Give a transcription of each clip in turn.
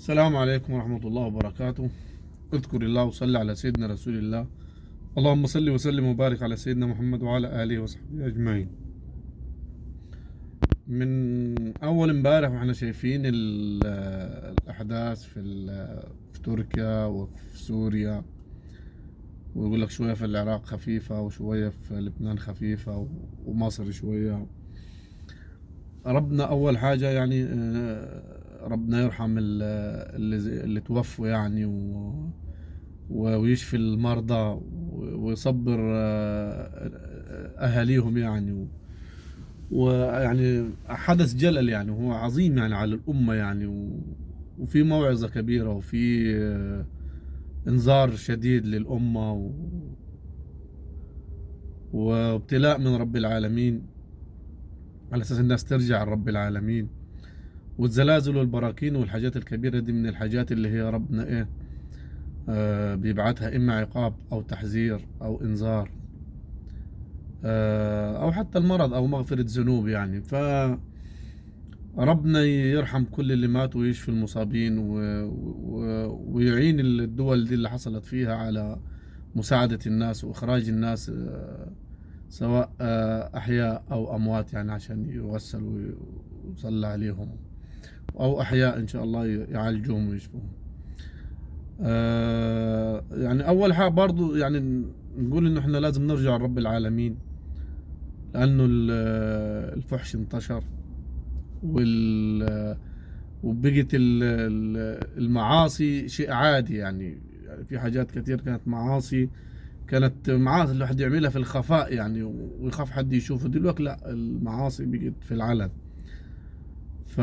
السلام عليكم ورحمة الله وبركاته. اذكر الله وصلي على سيدنا رسول الله. اللهم صل وسلم وبارك على سيدنا محمد وعلى آله وصحبه أجمعين. من أول امبارح واحنا شايفين الأحداث في تركيا وفي سوريا، ويقول لك شوية في العراق خفيفة وشوية في لبنان خفيفة ومصر شوية. ربنا أول حاجة يعني ربنا يرحم اللي توفوا يعني ويشفي المرضى ويصبر أهاليهم يعني. ويعني حدث جلل يعني، هو عظيم يعني على الأمة يعني، وفي موعظة كبيرة وفي إنذار شديد للأمة وابتلاء من رب العالمين على أساس الناس ترجع لرب العالمين. والزلازل والبراكين والحاجات الكبيرة دي من الحاجات اللي هي ربنا إيه بيبعتها إما عقاب أو تحذير أو إنذار، أو حتى المرض أو مغفرة ذنوب يعني. فربنا يرحم كل اللي ماتوا ويشفي المصابين ويعين الدول دي اللي حصلت فيها على مساعدة الناس وإخراج الناس، سواء أحياء أو أموات يعني، عشان يغسلوا ويصلى عليهم، أو أحياء إن شاء الله يعالجوهم ويشفوهم. يعني أول حاجة برضو يعني نقول إنه إحنا لازم نرجع لرب العالمين، لأنه الفحش انتشر وبقت المعاصي شيء عادي يعني. في حاجات كتير كانت معاصي، كانت معاصي الواحد يعملها في الخفاء يعني ويخاف حد يشوفه. دلوقتي لا، المعاصي بقت في العلن. ف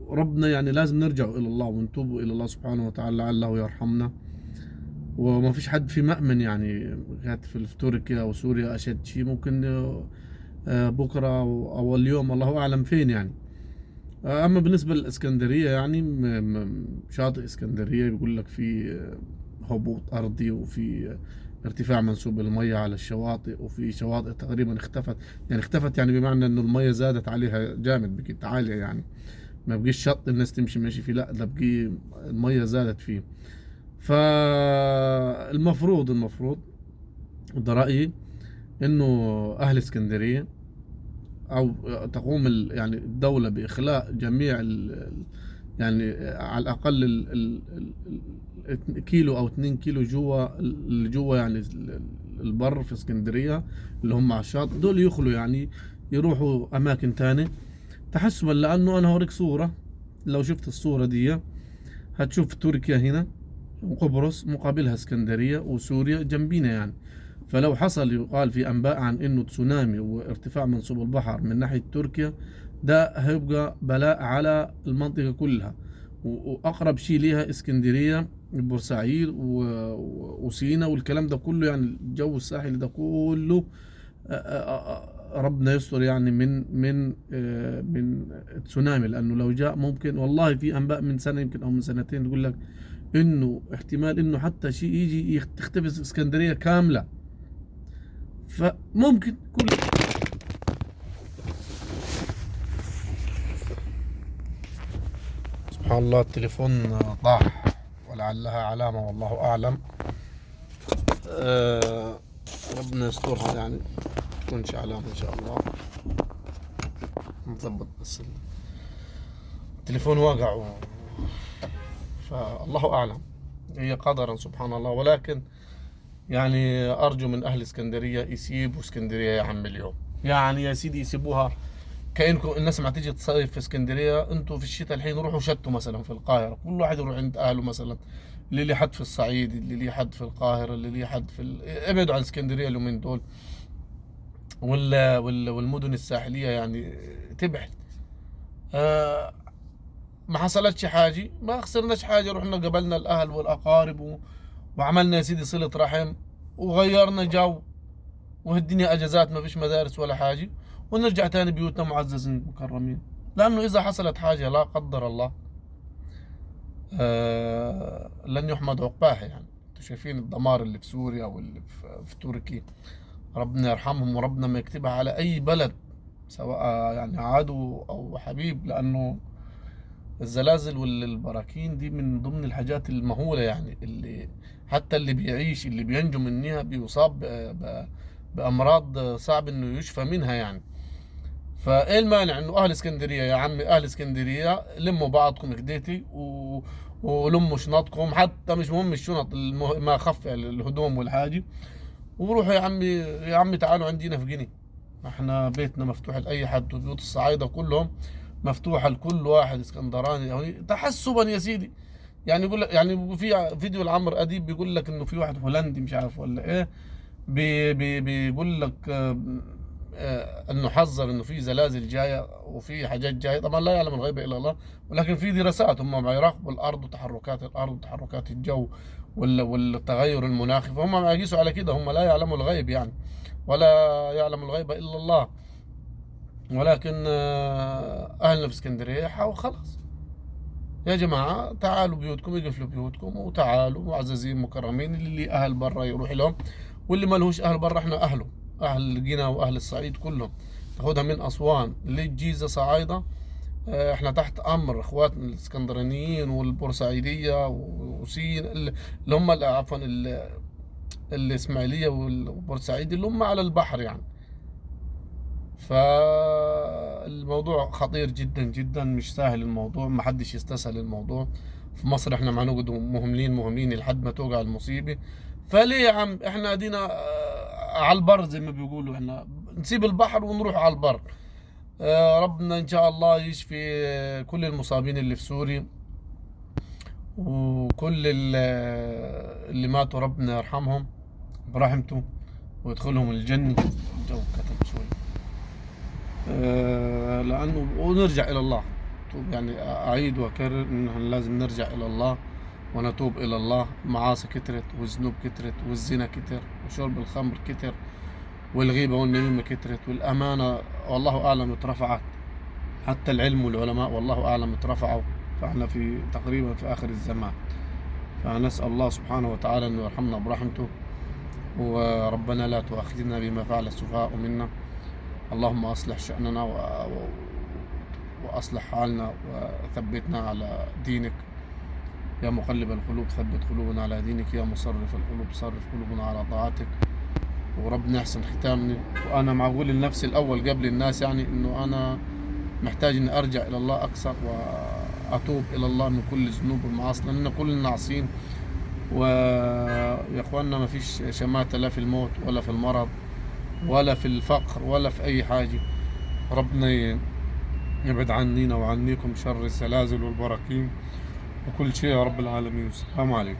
ربنا يعني لازم نرجع إلى الله ونتوب إلى الله سبحانه وتعالى لعله يرحمنا. وما فيش حد في مأمن يعني، كانت في تركيا وسوريا أشد شيء، ممكن بكرة أو اليوم الله أعلم فين يعني. أما بالنسبة للإسكندرية يعني شاطئ إسكندرية بيقول لك في هبوط أرضي، وفي ارتفاع منسوب المية على الشواطئ، وفي شواطئ تقريبا اختفت. يعني اختفت يعني بمعنى انه المية زادت عليها جامد، بقت عالية يعني، ما بقيش شط الناس تمشي ماشي فيه، لا ده بقي المية زادت فيه. فالمفروض ده رأيي انه اهل اسكندرية او تقوم يعني الدولة باخلاء جميع يعني على الاقل كيلو او 2 كيلو جوا يعني البر في اسكندرية، اللي هم على الشاطئ دول يخلوا يعني، يروحوا اماكن تانية تحسبا. لانه انا هوريك صورة، لو شفت الصورة دي هتشوف تركيا هنا وقبرص مقابلها اسكندرية وسوريا جنبينا يعني. فلو حصل يقال في أنباء عن إنه تسونامي وارتفاع منسوب البحر من ناحية تركيا، ده هيبقى بلاء على المنطقة كلها. وأقرب شيء ليها اسكندرية، بورسعيد وسينا والكلام ده كله يعني، الجو الساحلي ده كله ربنا يستر يعني من تسونامي. لأنه لو جاء ممكن، والله في أنباء من سنة يمكن أو من سنتين تقول لك انه احتمال انه حتى شيء يجي تختفي اسكندريه كامله. فممكن كل سبحان الله التليفون طاح، ولعلها علامه والله اعلم. أه ربنا يسترها يعني، تكونش علامه ان شاء الله. نظبط بس التليفون واقع فالله اعلم، هي قدرا سبحان الله. ولكن يعني ارجو من اهل اسكندريه يسيبوا اسكندريه يا عم اليوم، يعني يا سيدي يسيبوها. كأنكم الناس ما تيجي تصيف في اسكندريه، انتوا في الشتاء الحين روحوا شتوا مثلا في القاهره، كل واحد يروح عند اهله مثلا، اللي ليه حد في الصعيد، اللي ليه حد في القاهره، اللي ليه حد ابعدوا عن اسكندريه اليومين دول. والمدن الساحليه يعني تبعد. آه ما حصلتش حاجه، ما خسرناش حاجه، رحنا قبلنا الاهل والاقارب وعملنا يا سيدي صله رحم، وغيرنا جو، والدنيا اجازات، ما فيش مدارس ولا حاجه، ونرجع تاني بيوتنا معززين مكرمين. لانه اذا حصلت حاجه لا قدر الله لن يحمد عقباها يعني. انتوا شايفين الدمار اللي في سوريا واللي في تركيا. ربنا يرحمهم وربنا ما يكتبها على اي بلد، سواء يعني عدو او حبيب، لانه الزلازل والبراكين دي من ضمن الحاجات المهولة، يعني اللي حتى اللي بيعيش اللي بينجو منها بيصاب بأمراض صعب إنه يشفى منها يعني. فايه المانع انه اهل اسكندريه يا عمي، اهل اسكندريه لموا بعضكم كديتي ولموا شنطكم، حتى مش مهم الشنط، ما خف الهدوم والحاجه، وروحوا يا عمي، يا عمي تعالوا عندنا في جني. احنا بيتنا مفتوح لاي حد، وبيوت الصعايده كلهم مفتوحه لكل واحد اسكندراني يعني تحسبا يا سيدي. يعني يقول لك، يعني في فيديو لعمرو اديب بيقول لك انه في واحد هولندي مش عارف ولا ايه، بيقول لك انه حذر انه في زلازل جايه وفي حاجات جايه. طبعا لا يعلم الغيب الا الله، ولكن في دراسات هم بيراقبوا الارض وتحركات الارض وتحركات الجو والتغير المناخي، فهم ما يقيسوا على كده. هم لا يعلموا الغيب يعني، ولا يعلم الغيب الا الله. ولكن اهلنا في اسكندريه خلاص يا جماعه تعالوا بيوتكم، يقفلوا بيوتكم وتعالوا معززين مكرمين. اللي اهل برا يروح لهم، واللي ما لهوش اهل برا احنا اهله، اهل قنا واهل الصعيد كلهم. تاخدها من اسوان للجيزه صعايده، احنا تحت امر اخواتنا الاسكندرانيين والبورسعيديه وسين اللي هم عفوا الاسماعيليه والبورسعيد اللي هم على البحر يعني. فالموضوع خطير جدا جدا، مش سهل الموضوع، ما حدش يستسهل الموضوع. في مصر احنا ما نقعد مهملين مهملين لحد ما توقع المصيبة. فليه يا عم احنا ادينا على البر زي ما بيقولوا، احنا نسيب البحر ونروح على البر. ربنا ان شاء الله يشفي كل المصابين اللي في سوريا، وكل اللي ماتوا ربنا يرحمهم برحمته ويدخلهم الجنة. الجو كتب شوي. لأنه ونرجع إلى الله. يعني أعيد وأكرر إنه لازم نرجع إلى الله ونتوب إلى الله. المعاصي كترت والذنوب كترت والزنا كتر وشرب الخمر كتر والغيبة والنميمة كترت والأمانة والله أعلم اترفعت، حتى العلم والعلماء والله أعلم اترفعوا. فإحنا في تقريبا في آخر الزمان، فنسأل الله سبحانه وتعالى أنه يرحمنا برحمته، وربنا لا تؤاخذنا بما فعل السفهاء منا. اللهم أصلح شأننا وأصلح حالنا وثبتنا على دينك. يا مقلب القلوب ثبت قلوبنا على دينك، يا مصرف القلوب صرف قلوبنا على طاعتك. وربنا يحسن ختامني. وأنا معقول لنفسي الأول قبل الناس يعني إنه أنا محتاج إني أرجع إلى الله أكثر وأتوب إلى الله من كل الذنوب والمعاصي، لأننا كلنا عاصين. ويا إخواننا ما فيش شماتة لا في الموت ولا في المرض ولا في الفقر ولا في أي حاجة. ربنا يبعد عنينا وعنيكم شر الزلازل والبراكين وكل شيء يا رب العالمين. السلام عليكم.